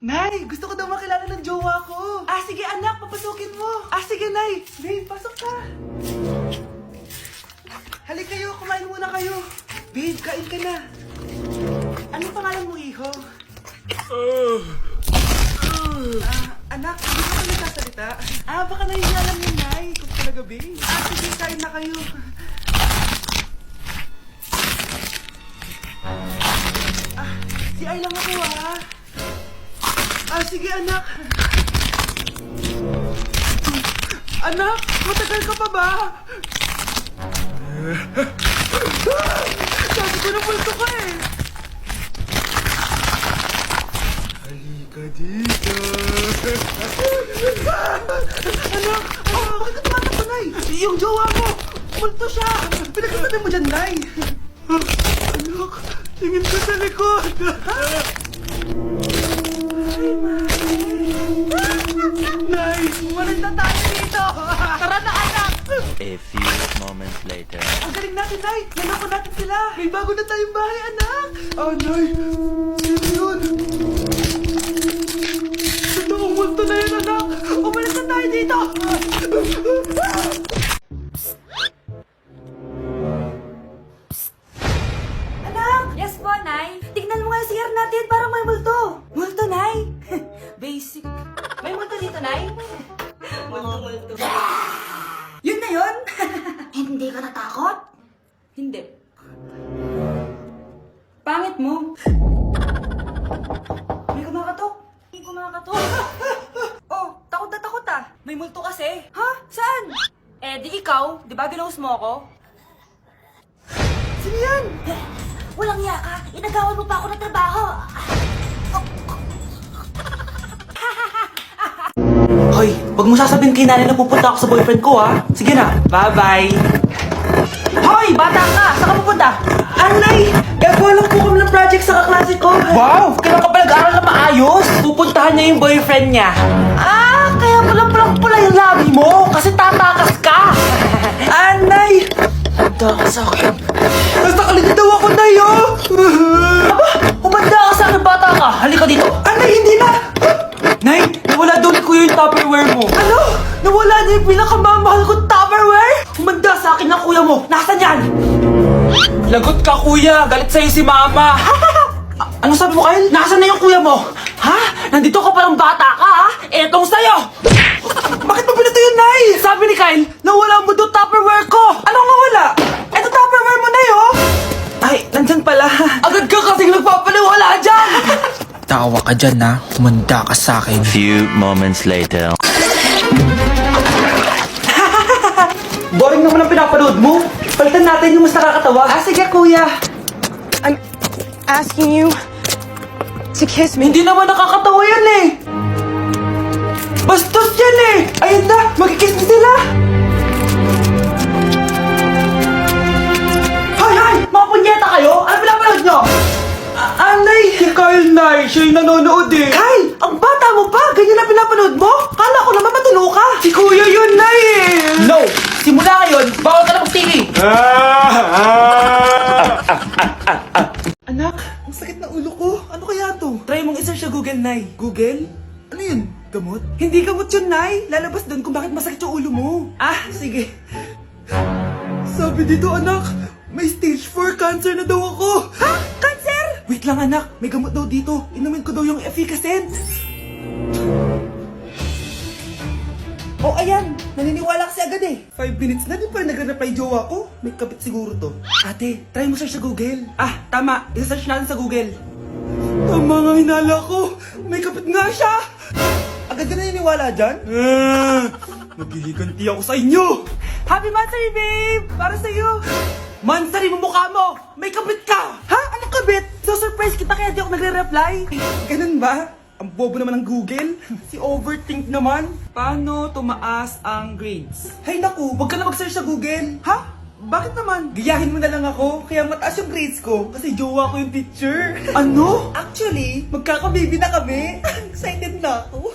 Nay, gusto ko daw makilala ng jowa ko. Ah, sige anak, papasukin mo. Ah, sige Nay. Babe, pasok ka. Halika kayo, kumain muna kayo. Babe, kain ka na. Anong pangalan mo, iho? Anak, hindi ka pa nagsasalita? Ah, baka nahihiya lang yun, Nay. Kung talaga, babe. Ah, sige, kain na kayo. Ah, si Ay lang ako, ah. Ah, sige anak. Anak, matagal ka pa ba? Sabi ko na pulto ka eh. Halika dito. Anak, bakit ka tumatakbo, Nay? Yung jowa mo, multo siya. Pinagsasabi mo dyan, Nay. Anak, tingin ko sa likod. Nay, walang na tayo dito! Tara na, anak! A few moments later. Ang galing natin, Nay! Naloko natin sila! May bago na tayong bahay, anak! Oh, Nay! Sino yun? Totoong multo na yun, anak! Umalis na tayo dito! Anak! Yes po, Nay. Tignan mo nga yung CR natin, parang may multo. Multo, Nay? Basic. May multo dito, Nay? Multo. Yun na yun? Hindi ka natakot? Hindi. Pangit mo. May kumakatok. May kumakatok. Oh, takot na takot ah. May multo kasi. Ha? Saan? Eh, di ikaw. Di ba ginuhos mo ako? Sino yan? Walang iya ka! Inagawan mo pa ako ng trabaho! Hoy, wag mo sasabihin kay nanay na pupunta ako sa boyfriend ko, ha? Sige na, bye-bye. Hoy, bata ka! Saan ka pupunta? Anay! Gagawa lang po kami ng project sa kaklase ko. Wow! Kailan ka pa nag-aaral na maayos? Pupuntahan niya yung boyfriend niya. Ah, kaya palang pula yung labi mo kasi tatakas ka. Anay! Handa ka sa akin. Nasa kaligid daw ako, Nay, oh! Aba, humanda ka sa akin, bata ka. Halika dito. Anay, hindi na! Nay, nawala daw ni Kuya yung Tupperware mo. Ano? Nawala na yung pinakamamahal kong Tupperware? Humanda sa akin ng kuya mo. Nasaan yan? Lagot ka, Kuya. Galit sa'yo si Mama. Ano sabi mo, Kyle? Nasaan na yung kuya mo? Ha? Nandito ka palang bata ka, ha? Etong sa'yo! Bakit mo pinato yun, Nay? Sabi ni Kyle, nawala mo doon Tupperware ko. Anong nawala? Eto Tupperware mo, Nay, oh. Ay, nandyan pala. Agad ka kasing nagpapaliwala dyan. Tawa ka dyan na, humanda ka sa akin. Few moments later. Boring naman ang pinapanood mo. Palitan natin yung mas nakakatawa. Ah, sige, Kuya. I'm asking you to kiss me. Hindi naman nakakatawa yan eh. Bastos yan eh. Ayun na, magkikiss na sila. Hay! Mga punyeta kayo? Ano pinapanood nyo? Anay! Si Kyle, Nay. Siya yung nanonood eh. Kyle! Ang bata mo pa! Ganyan na pinapanood mo? Kala ko naman matino ka. Si Kuya yun, Nay eh. No! Simula ngayon, bawal ka na mag-TV. Anak, ang sakit na ulo ko. Ano kaya to? Try mong i-search sa Google, Nay. Google? Ano yun? Gamot? Hindi gamot yun, Nay. Lalabas doon kung bakit masakit yung ulo mo. Ah, sige. Sabi dito, anak, may stage 4 cancer na daw ako. Ha? Cancer? Wait lang, anak. May gamot daw dito. Inumin ko daw yung Efficacent. Oh, ayan. Naniniwala kasi agad eh. 5 minutes na din pa nagre-reply jowa ko. May kabit siguro to. Ate, try mo search sa Google. Ah, tama. I-search natin sa Google. Tama nga hinala ko. May kapit nga siya. Agad ka naniniwala dyan? Maghihiganti ako sa inyo. Happy Mansari, babe! Para sa'yo. Mansari mo mukha mo. May kabit ka. Ha? Anong kabit? So surprise kita kaya di ako nagre-reply. Ganun ba? Ang bobo naman ng Google. Si overthink naman. Paano tumaas ang grades? Hay naku, wag ka na mag-search sa Google. Ha? Bakit naman? Gayahin mo na lang ako, kaya mataas yung grades ko. Kasi jowa ko yung teacher. Ano? Actually, magkakababy na kami. Excited na ako.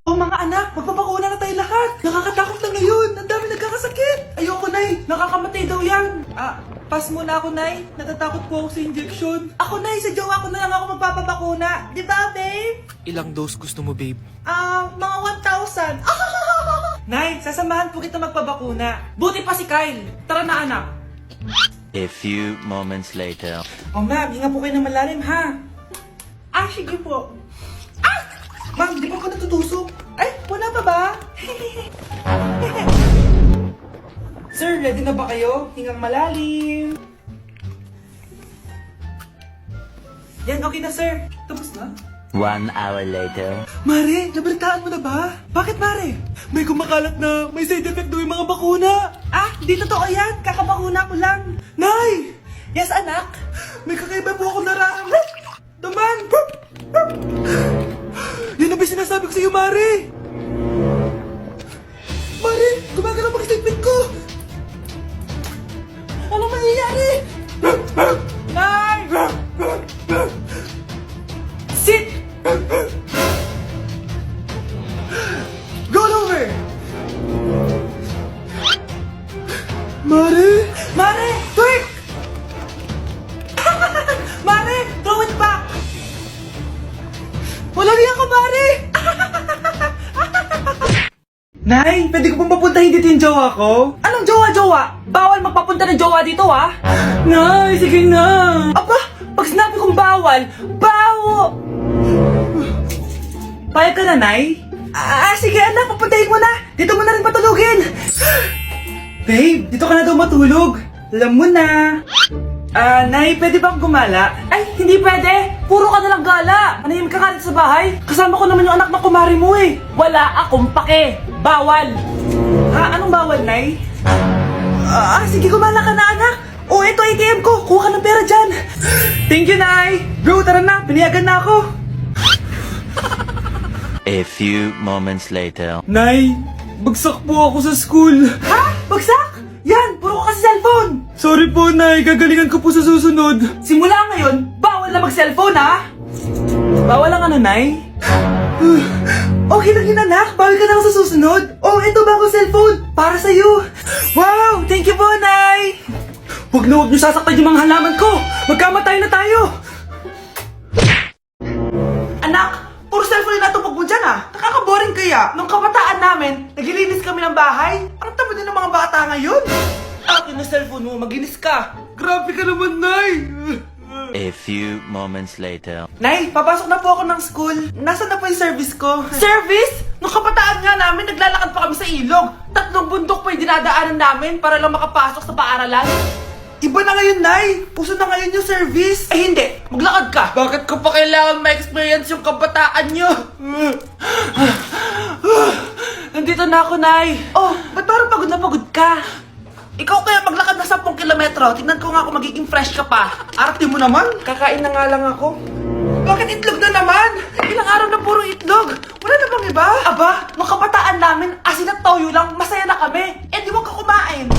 Oh mga anak, magpapakuna na tayo lahat. Nakakatakot na ngayon. Ang dami nagkakasakit. Ayoko, Nay. Nakakamatay daw yan. Ah, pass muna ako, Nay. Natatakot po ako sa injection. Ako, Nay. Sa jowa ko na lang ako magpapabakuna. Di ba, babe? Ilang dose gusto mo, babe? Mga 1,000. Nay, sasamahan po kita magpabakuna. Buti pa si Kyle. Tara na, anak. A few moments later. Oh, ma'am, hinga po kayo ng malalim, ha? Sige po. Ma'am, di pa ko natutusok. Ay, wala pa ba? Sir, ready na ba kayo? Hingang malalim. Yan, okay na, sir. Tapos na? 1 hour later. Mare, nabalitaan mo na ba? Bakit, Mare? May kumakalat na may side effect daw yung mga bakuna. Di totoo yan. Kakabakuna ko lang. Nay! Yes, anak? May kakaiba po ako nararamdaman. Daman! Yun na ba sinasabi ko sa'yo, Mare? Mare, gumagalaw ang statement ko. Anong mangyayari? Nay! Sit! Roll over! Mare! Mare! Twerk! Mare! Throw it back! Walang iya ka, Mare! Nay, pwede ko pong papuntahin dito yung jowa ko? Anong jowa-jowa? Bawal magpapunta ng jowa dito, ha? Nay, sige na! Aba, pag sinabi kong bawal, bawo! Payag ka na, Nay? Sige anak, papuntahin mo na! Dito mo na rin patulugin! Babe, dito ka na daw matulog. Alam mo na. Nay, pwede bang gumala? Ay, hindi pwede. Puro ka nalang gala. Manahimik ka dito sa bahay. Kasama ko naman yung anak na kumari mo eh. Wala akong pake. Bawal. Anong bawal, Nay? Sige, gumala ka na, anak. Ito ATM ko. Kuha ka ng pera dyan. Thank you, Nay. Bro, tara na. Piniyagan na ako. A few moments later. Nay, bagsak po ako sa school. Bagsak? Yan, puro ka kasi cellphone. Sorry po, Nay. Gagalingan ko po sa susunod. Simula ngayon, bawal na mag-cellphone, ha? Bawal lang ano, Nay? Okay lang yun, anak. Bawal ka na sa susunod. Ito bago cellphone. Para sa'yo. Wow, thank you po, Nay. Huwag na huwag niyo sasaktan yung mga halaman ko. Magkamatay na tayo. Anak, puro cellphone na natupag mo dyan, Nakaka-boring kaya. Nung kabataan namin, naglilinis kami ng bahay. Ang tama din ng mga bata ngayon. Akin na cellphone mo, maginis ka. Grabe ka naman, Nay. A few moments later. Nay, papasok na po ako ng school. Nasaan na po yung service ko? Service? Nung kabataan nga namin, naglalakad pa kami sa ilog. 3 bundok pa yung dinadaanan namin para lang makapasok sa paaralan. Iba na ngayon, Nay. Puso na ngayon yung service. Ay, hindi. Maglakad ka. Bakit ko pa kailangan ma-experience yung kabataan nyo? Nandito na ako, Nay. Ba't parang pagod na pagod ka? Ikaw kaya maglakad na 10 kilometro. Tingnan ko nga kung magiging fresh ka pa. Arte mo naman. Kakain na nga lang ako. Bakit itlog na naman? Ilang araw na puro itlog. Wala na bang iba? Aba, nung kabataan namin, asin at toyo lang, masaya na kami. Di wag ka kumain.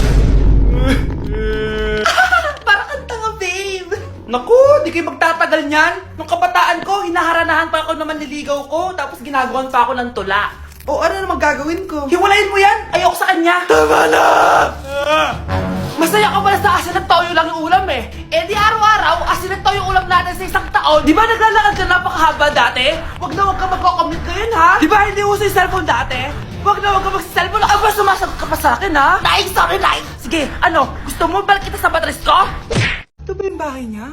Parang kang tanga, babe. Naku, di kayo magtatagal niyan. Nung kabataan ko, hinaharanahan pa ako naman niligaw ko, tapos ginagawan pa ako ng tula. Ano naman gagawin ko? Hiwalayin mo yan! Ayoko sa kanya! Tama na! Masaya ka pala sa asin at toyo lang yung ulam eh. Di araw-araw, asin at toyo ulam natin sa isang taon. Di ba naglalakad ka napakahaba dati? Wag na wag ka magko-commute ngayon, ha? Di ba hindi uso yung cellphone dati? Wag na wag ka mag-cellphone. Aba, sumasagot ka pa sa akin, ha? Nay, sorry, Nay! Sige, gusto mo balik kita sa matris ko? Ito ba yung bahay niya?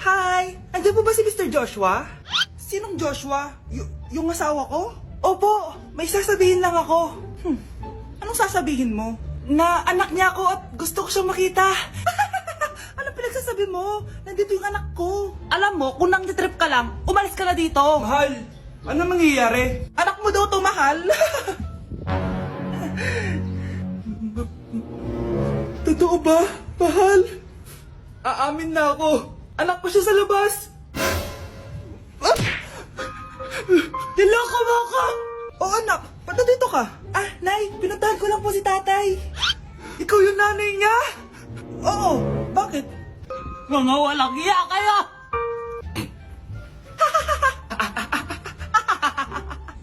Hi! Andiyan po ba si Mr. Joshua? Sinong Joshua? Yung asawa ko? Opo, may sasabihin lang ako. Anong sasabihin mo? Na anak niya ako at gusto ko siyang makita. Ano pinagsasabi mo? Nandito yung anak ko. Alam mo, kung nang-trip ka lang, umalis ka na dito. Mahal, ano mangyayari? Anak mo daw to, mahal. Totoo ba, mahal? Aamin na ako. Anak ko siya sa labas. Niloko mo ako! Anak, ba't dito ka? Nay, pinuntahan ko lang po si tatay. Ikaw yung nanay niya? Oo, bakit? Mga walang iya kayo!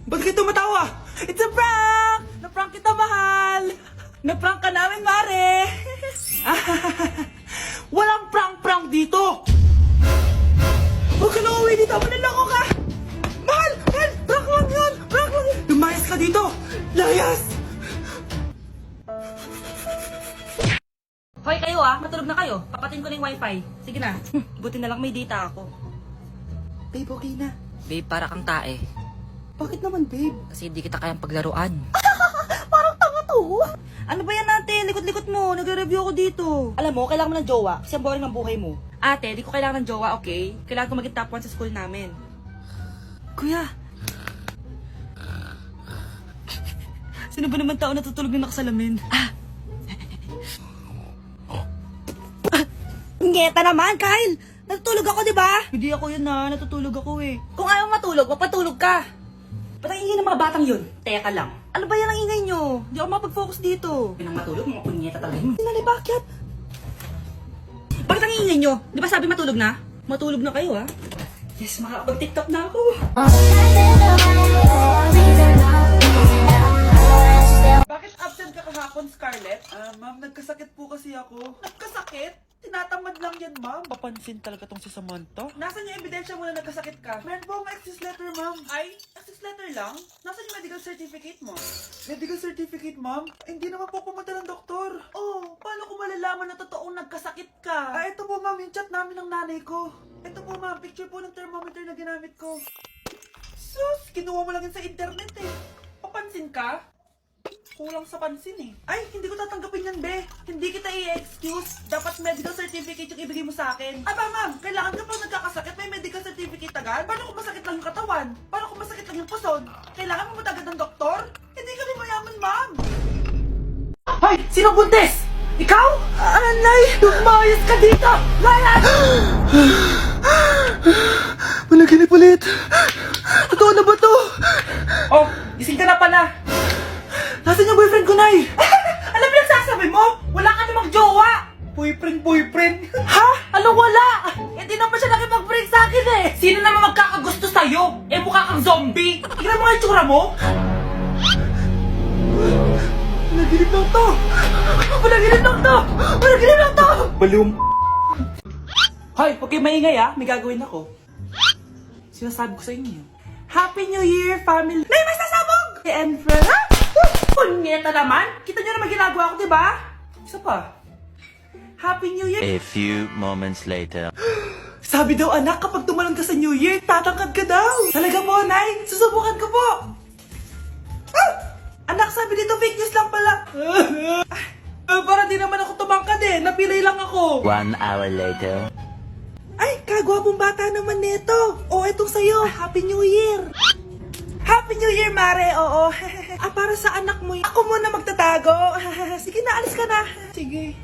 Ba't kayo tumatawa? It's a prank! Na-prank kita, mahal! Na-prank ka namin, Mare! Walang prank-prank dito! Huwag ka na uwi dito, maniloko ka! Mahal! dito! Layas! Hoy kayo matulog na kayo. Papatin ko na yung wifi. Sige na. Buti na lang may data ako. Babe, okay na. Babe, para kang tae. Bakit naman, babe? Kasi hindi kita kayang paglaruan. Parang tanga to. Ano ba yan natin? Likot-likot mo. Nagre-review ako dito. Alam mo, kailangan mo ng jowa. Kasi ang boring ng buhay mo. Ate, di ko kailangan ng jowa, okay? Kailangan ko maging top 1 sa school namin. Kuya. Sino ba naman tao natutulog na nakasalamin? Ngeta naman, Kyle! Natutulog ako, di ba? Hindi ako yun natutulog ako eh. Kung ayaw matulog, magpatulog ka. Ba't ang ingay ng mga batang yun? Teka lang. Ano ba yan ang ingay nyo? Hindi ako mapag-focus dito. Pinang matulog, mga punyeta talaga yun. Sinali, bakit? Bakit ang ingay nyo? Di ba sabi matulog na? Matulog na kayo, ha? Yes, makakapag-tiktok na ako. Bakit absent ka kahapon, Scarlett? Ma'am, nagkasakit po kasi ako. Nagkasakit? Tinatamad lang yan, ma'am. Papansin talaga tong si Samantha. Nasaan yung ebidensya mo na nagkasakit ka? Meron po akong access letter, ma'am. Ay, access letter lang? Nasaan yung medical certificate mo? Medical certificate, ma'am? Hindi naman po pumunta ng doktor. Oh, paano ko malalaman na totoong nagkasakit ka? Ito po, ma'am, yung chat namin ng nanay ko. Ito po, ma'am, picture po ng thermometer na ginamit ko. Sus, kinuha mo lang yun sa internet eh. Papansin ka? Kulang sa pansin eh. Ay, hindi ko tatanggapin yan, be. Hindi kita i-excuse. Dapat medical certificate yung ibigay mo sa akin. Aba, ma'am, kailangan kapag nagkakasakit, may medical certificate agad? Paano kung masakit lang yung katawan? Paano kung masakit lang yung puson? Kailangan mo agad ng doktor? Hindi kami mayaman, ma'am. Hoy, sino buntis? Ikaw? Anay, lumayas ka dito! Layas! Managinip ulit. Totoo na ba to? Oh, gising ka na pala. Nasaan yung boyfriend ko, Nay? Ano pinagsasabi mo? Wala ka namang jowa! Boyfriend? Ha? Ano wala? Hindi naman siya nakipag-break sa akin eh! Sino naman magkakagusto sa'yo? Eh mukha kang zombie! Tignan mo nga yung tsura mo! Panaginip lang to! Baliw. Hoy, huwag kayo maingay may gagawin ako. Sinasabi ko sa inyo. Happy New Year, family! Nay, may sasabog! And friend, ha? Punyeta naman! Kita nyo naman ginagawa ko, diba? Isa pa. Happy New Year! A few moments later. Sabi daw anak, kapag tumalon ka sa New Year, tatangkad ka daw! Talaga po, Nay! Susubukan ko po! Anak, sabi dito fake news lang pala! Para di naman ako tumangkad napilay lang ako! 1 hour later. Ay, kagwapong bata naman neto! O, etong sa'yo, Happy New Year! Happy New Year, Mare! Oo. Para sa anak mo yun. Ako muna magtatago. Sige na, alis ka na. Sige.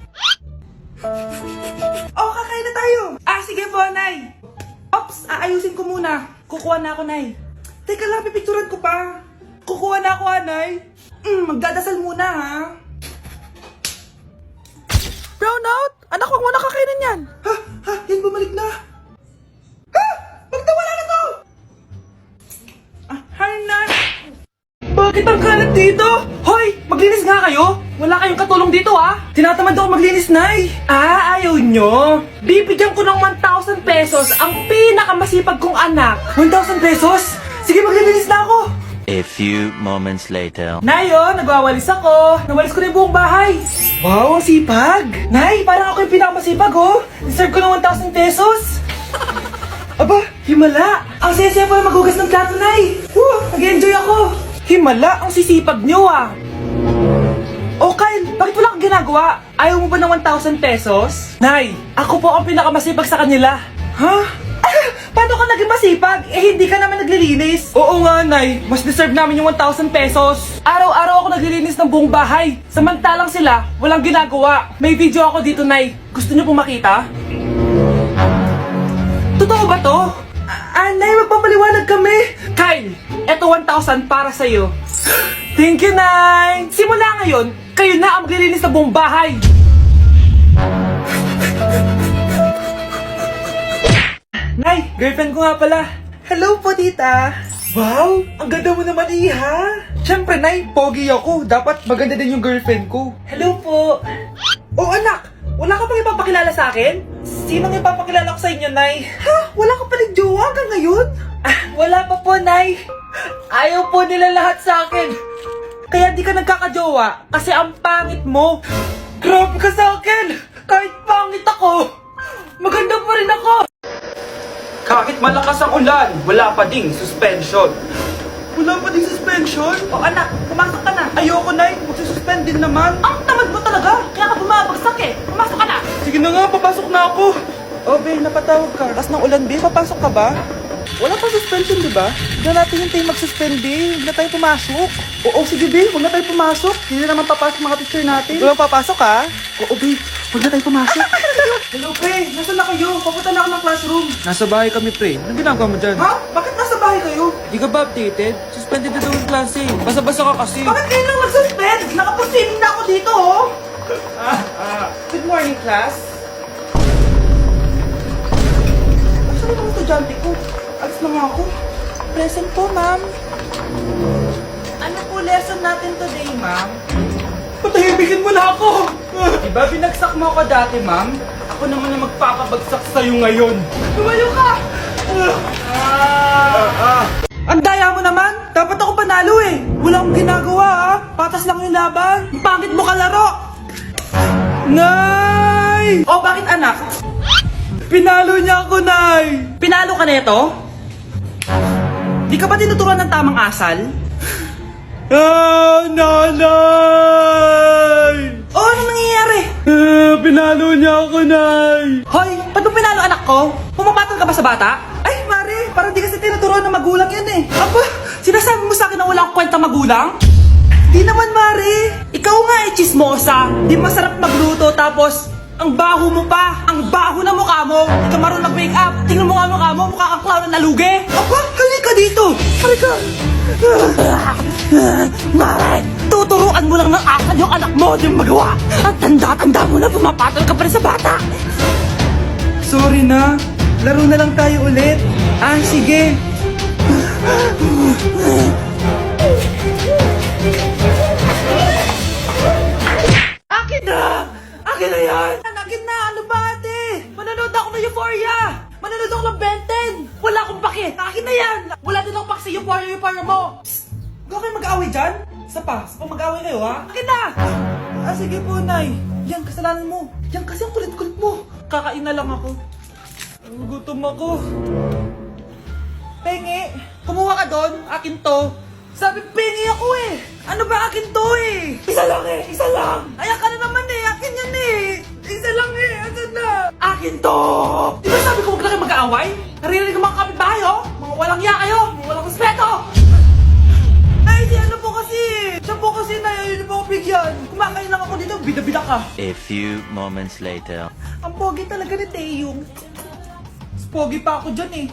Kakain na tayo. Sige po, Nay. Ops, aayusin ko muna. Kukuha na ako, Nay. Teka lang, pipicturan ko pa. Kukuha na ako, Nay. Magdadasal muna, ha? Brownout! Anak, huwag mo nakakainin yan. Yan bumalik na. Magtawala na to! Hi, Nay! Bakit ang kalat dito? Hoy! Maglinis nga kayo! Wala kayong katulong dito, Tinatamad ako maglinis, Nay! Ayaw nyo? Bibigyan ko ng 1,000 pesos ang pinakamasipag kong anak. 1,000 pesos? Sige, maglilinis na ako! A few moments later. Nay, nagwawalis ako. Nawalis ko na yung buong bahay. Wow, ang sipag. Nay, parang ako yung pinakamasipag, Deserve ko ng 1,000 pesos. Aba, himala. Ang saya-saya pala maghugas ng plato, Nay. Nag-enjoy ako. Himala, ang sisipag nyo, Oh, Kyle, bakit wala kang ginagawa? Ayaw mo ba ng 1,000 pesos? Nay, ako po ang pinakamasipag sa kanila. Ha? Paano ka naging masipag? Hindi ka naman naglilinis. Oo nga, Nay. Mas deserve namin yung 1,000 pesos. Araw-araw ako naglilinis ng buong bahay. Samantalang sila, walang ginagawa. May video ako dito, Nay. Gusto niyo pong makita? Totoo ba to? Nay, magpapaliwanag kami. Kyle, eto 1,000 para sa'yo. Thank you, Nay. Simula ngayon, kayo na ang maglilinis ng buong bahay. Nay, girlfriend ko nga pala. Hello po, tita. Wow, ang ganda mo naman, Iha. Siyempre, Nay, pogi ako. Dapat maganda din yung girlfriend ko. Hello po. Oh, anak, wala ka bang ipapakilala sa akin? Sinong ipapakilala ko sa inyo, Nay? Ha? Wala ka paling jowa hanggang ngayon? Wala pa po, Nay. Ayaw po nila lahat sa akin. Kaya di ka nagkakajowa kasi ang pangit mo. Grabe ka sa akin. Kahit pangit ako, maganda pa rin ako. Kahit malakas ang ulan, wala pa ding suspension. Wala pa ding suspension? O anak, pumasok ka na. Ayoko na, magsususpend din naman. Ang tamad mo talaga, kaya ka bumabagsak eh. Pumasok ka na. Sige na nga, papasok na ako. Oh, Bey, napatawag ka. Lakas ng ulan, Bey, papasok ka ba? Wala pa suspension, di ba? Huwag na natin hintayin mag-suspend, Bey. Huwag na tayo pumasok. Oo, sige, Bey, huwag na tayo pumasok. Hindi na naman papasok mga teacher natin. Huwag na papasok, ha? Oo, Bey, huwag na tayo pumasok. Hello, Pre. Nasaan na kayo? Papunta na ako ng classroom. Nasa bahay kami, pre. Anong ginagawa mo dyan? Ha? Bakit nasa bahay kayo? Di ka ba updated? Suspended na daw yung klase. Basa-basa ka kasi. Bakit kayo lang nag-suspend? Nakapusiling na ako dito, oh! Good morning, class. Saan yung mga estudyante ko? Alis na nga ako. Present po, ma'am. Ano po lesson natin today, ma'am? Patahimigin mo na ako! Diba binagsak mo ako dati, ma'am? Ako naman na magpapabagsak sa'yo ngayon. Tumayo ka! Ang daya mo naman! Dapat ako panalo eh! Wala akong ginagawa ha! Patas lang yung laban! Ang pangit mo kalaro! Nay! O bakit anak? Pinalo niya ako, Nay! Pinalo ka nito? Di ka ba tinuturuan ng tamang asal? Nanay! Oh, ano nangyayari? Pinalo niya ako, Nay! Hoy, ba't mo pinalo anak ko? Pumapatol ka ba sa bata? Ay, Mare, parang di kasi tinuturuan ng magulang yan eh. Aba, sinasabi mo sa akin na wala akong kwenta magulang? Di naman, Mare. Ikaw nga eh, chismosa. Di masarap magluto tapos ang baho mo pa. Ang baho na mukha mo. Di ka marunong mag-wake up. Tingnan mo nga mukha mo. Mukha kang clown na nalugi. Aba, halika dito. Halika. Mare, tuturuan mo lang ng asal yung anak mo. Di mo magawa. Ang tanda-tanda mo na pumapatol ka pa rin sa bata. Sorry na. Laro na lang tayo ulit. Ah, sige. Akin na! Akin na yan! Akin na! Ano ba ate? Manonood ako ng Euphoria! Manonood ako ng Ben 10! Wala akong pake! Akin na yan! Wala din akong pake sa Euphoria mo! Psst! Huwag kayo mag-away dyan? Isa pa mag-away kayo ha? Akin na! Ah, sige po, Nay. Yan, kasalanan mo. Yan kasi ang kulit-kulit mo. Kakain na lang ako. Gutom ako. Pengi, kumuha ka doon. Akin to. Sabi, pengi ako eh. Ano ba akin to eh? Isa lang eh, isa lang. Ayan ka na naman eh, akin yan eh. Isa lang eh, asan na? Akin to. Di ba sabi ko huwag na kayo mag-aaway? Naririnig ang mga kapitbahay oh. Mga walang iya kayo, mga walang respeto. Ay, di ano po kasi. Siya po kasi na yun po ako bigyan. Kumakain lang ako dito, bida-bida ka. A few moments later. Ang pogi talaga ni Taeyong. Mas pogi pa ako dyan eh.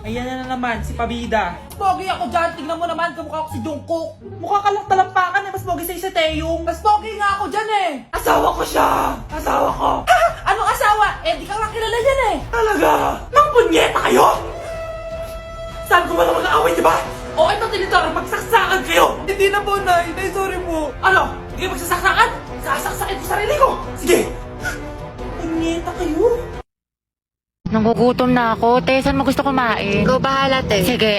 Ayan na naman, si Pabida. Mas pogi ako dyan, tingnan mo naman, kamukha ako si Jungkook. Mukha ka lang talampakan eh, mas pogi sa'yo si Taeyong. Mas pogi nga ako dyan eh. Asawa ko siya! Asawa ko! Ha? Anong asawa? Eh, di ka nga kilala yan eh. Talaga? Mga punyeta kayo? Saan ko ba na mag-aaway, di ba? O ito tinitara, magsaksakan kayo! Hindi na po, Nay. Nay, sorry po. Ano? Hindi kayo magsasaksakan? Sasaksakin ko sarili ko! Sige! Punyeta kayo? Nangugutom na ako. Te, saan mo gusto kumain? Ikaw bahala, te. Sige,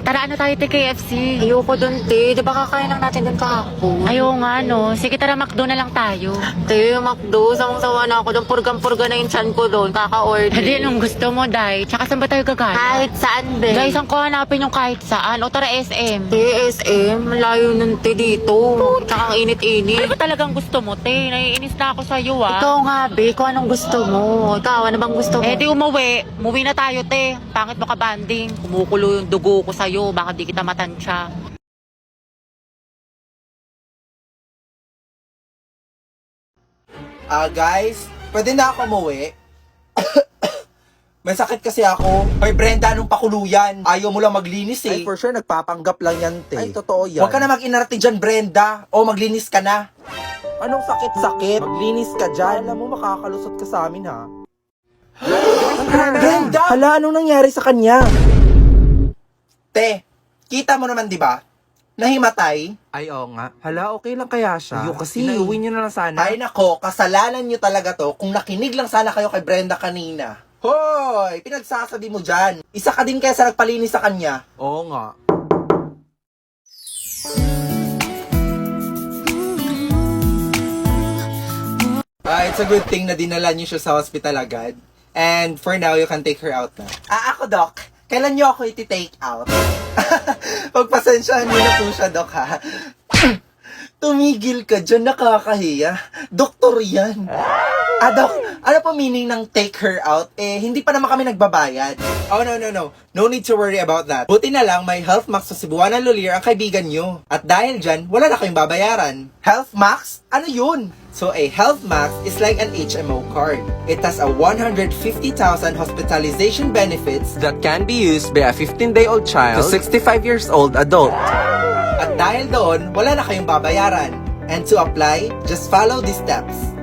tara ano tayo, te, KFC? Ayoko dun, te. Di ba kakain lang natin dun kahapon? Ayaw nga, no. Sige, tara, McDo na lang tayo. Te, McDo, sawang-sawa na ako dun. Purgang-purga na yung chan ko dun. Kaka-order. Hindi, anong gusto mo, Day? Tsaka saan ba tayo gagana? Kahit saan, be. Guys, saan ko hanapin yung kahit saan? O tara, SM. Te, SM, malayo nun, te, dito. Tsaka ang init-init. Ano ba talagang gusto mo, te? Naiinis na ako sa'yo, ah. Ikaw nga, be. Kung anong gusto mo. Ikaw, ano bang gusto mo? Eh, di umuwi. Umuwi na tayo, te. Pangit mo ka banding. Kumukulo yung dugo ko sa'yo. Baka di kita matansya. Guys, pwede na ako umuwi? May sakit kasi ako. Hoy Brenda, anong pakuluyan? Ayaw mo lang maglinis eh. Ay, for sure, nagpapanggap lang yan, te. Ay, totoo yan. Huwag ka na mag-inarte dyan, Brenda. O, maglinis ka na. Anong sakit-sakit? Maglinis ka dyan. Alam mo, makakalusot ka sa amin, ha? Brenda! Hala, anong nangyari sa kanya? Te, kita mo naman, di ba? Nahimatay. Ay, oo nga. Hala, okay lang kaya siya? Ayaw kasi. Iuwi niyo na lang sana. Ay nako, kasalanan nyo talaga to kung nakinig lang sana kayo kay Brenda kanina. Hoy, pinagsasabi mo dyan. Isa ka din kaya sa nagpalinis sa kanya. Oo nga. It's a good thing na dinala niyo siya sa hospital agad. And for now, you can take her out na. Ako, Doc. Kailan niyo ako iti-take out? Pagpasensyahan niyo na po siya, Doc, ha? Tumigil ka dyan, nakakahiya. Doktor yan. Doc, ano po meaning ng take her out? Hindi pa naman kami nagbabayad. Oh, no. No need to worry about that. Buti na lang, may Health Max sa Cebuana Lulier ang kaibigan nyo. At dahil dyan, wala na kayong babayaran. Health Max? Ano yun? So, a Health Max is like an HMO card. It has a 150,000 hospitalization benefits That can be used by a 15-day-old child to 65 years old adult. at dahil doon, wala na kayong babayaran. And to apply, just follow these steps.